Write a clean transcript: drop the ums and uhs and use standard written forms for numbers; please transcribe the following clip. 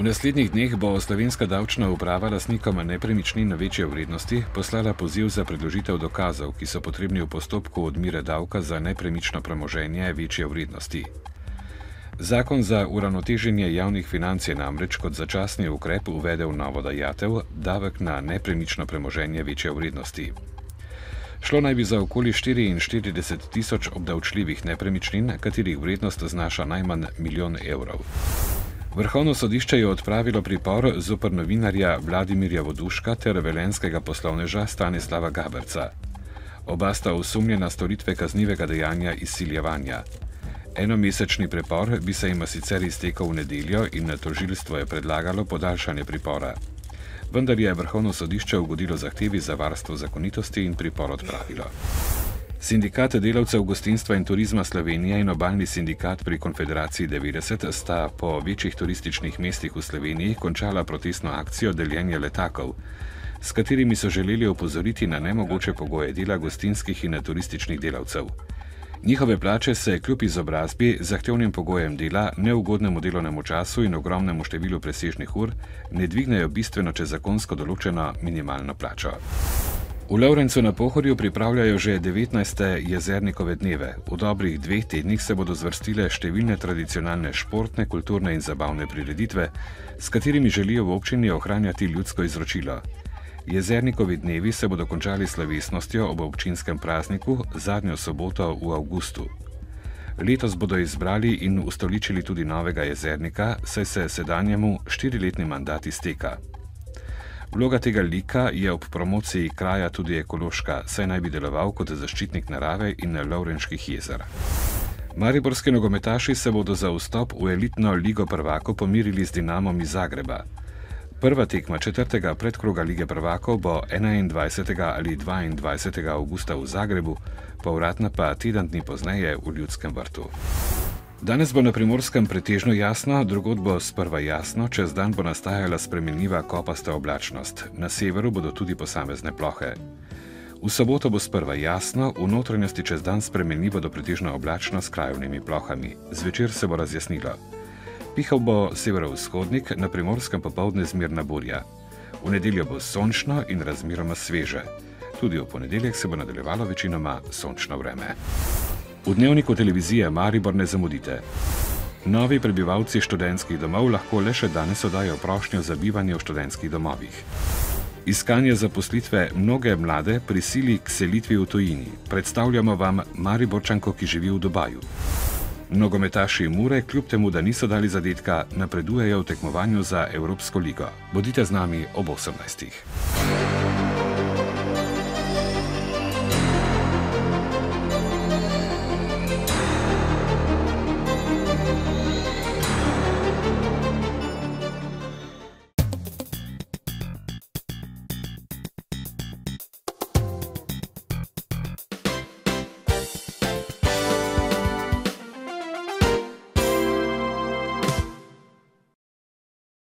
V naslednjih dneh bo slovenska davčna uprava lastnikom nepremičnin večje vrednosti poslala poziv za predložitev dokazov, ki so potrebni v postopku odmire davka za nepremično premoženje večje vrednosti. Zakon za uravnoteženje javnih financ je namreč kot začasni ukrep uvedel novo dajatev, davek na nepremično premoženje večje vrednosti. Šlo naj bi za okoli 44 tisoč obdavčljivih nepremičnin, katerih vrednost znaša najmanj milijon evrov. Vrhovno sodišče je odpravilo pripor zoper novinarja Vladimirja Voduška ter velenjskega poslovneža Stanislava Gaberca. Oba sta osumljena storitve kaznivega dejanja izsiljevanja. Enomesečni pripor bi se jima sicer iztekel v nedeljo in tožilstvo je predlagalo podaljšanje pripora. Vendar je Vrhovno sodišče ugodilo zahtevi za varstvo zakonitosti in pripor odpravilo. Sindikat delavcev gostinstva in turizma Slovenije in obalni sindikat pri Konfederaciji 90 sta po večjih turističnih mestih v Sloveniji končala protestno akcijo deljenja letakov, s katerimi so želeli opozoriti na nemogoče pogoje dela gostinskih in turističnih delavcev. Njihove plače se kljub izobrazbi, zahtevnim pogojem dela, neugodnemu delovnemu času in ogromnemu številu presežnih ur ne dvignejo bistveno čez zakonsko določeno minimalno plačo. V Lovrencu na Pohorju pripravljajo že 19. jezernikove dneve. V dobrih 2 tednih se bodo zvrstile številne tradicionalne športne, kulturne in zabavne prireditve, s katerimi želijo v občini ohranjati ljudsko izročilo. Jezernikovi dnevi se bodo končali s slovesnostjo ob občinskem prazniku zadnjo soboto v avgustu. Letos bodo izbrali in ustoličili tudi novega jezernika, saj se sedanjemu 4-letni mandat izteka. Vloga tega lika je ob promociji kraja tudi ekološka, saj naj bi deloval kot zaščitnik narave in lovrenških jezer. Mariborski nogometaši se bodo za vstop v elitno ligo prvakov pomirili z Dinamom iz Zagreba. Prva tekma 4. predkroga lige prvakov bo 21. ali 22. avgusta v Zagrebu, povratna pa teden dni pozneje v Ljudskem vrtu. Danes bo na Primorskem pretežno jasno, drugod bo sprva jasno, čez dan bo nastajala spremenljiva kopasta oblačnost. Na severu bodo tudi posamezne plohe. V soboto bo sprva jasno, v notranjosti čez dan spremenljivo do pretežno oblačno s krajevnimi plohami. Zvečer se bo razjasnilo. Pihal bo severovzhodnik, na Primorskem popoldne zmerna burja. V nedeljo bo sončno in razmeroma sveže. Tudi v ponedeljek se bo nadaljevalo večinoma sončno vreme. V dnevniku televizije Maribor ne zamudite. Novi prebivalci študentskih domov lahko le še danes oddajo prošnjo za bivanje v študentskih domovih. Iskanje zaposlitve mnoge mlade prisili k selitvi v tujini. Predstavljamo vam Mariborčanko, ki živi v Dubaju. Nogometaši Mure, kljub temu, da niso dali zadetka, napredujejo v tekmovanju za Evropsko ligo. Bodite z nami ob 18.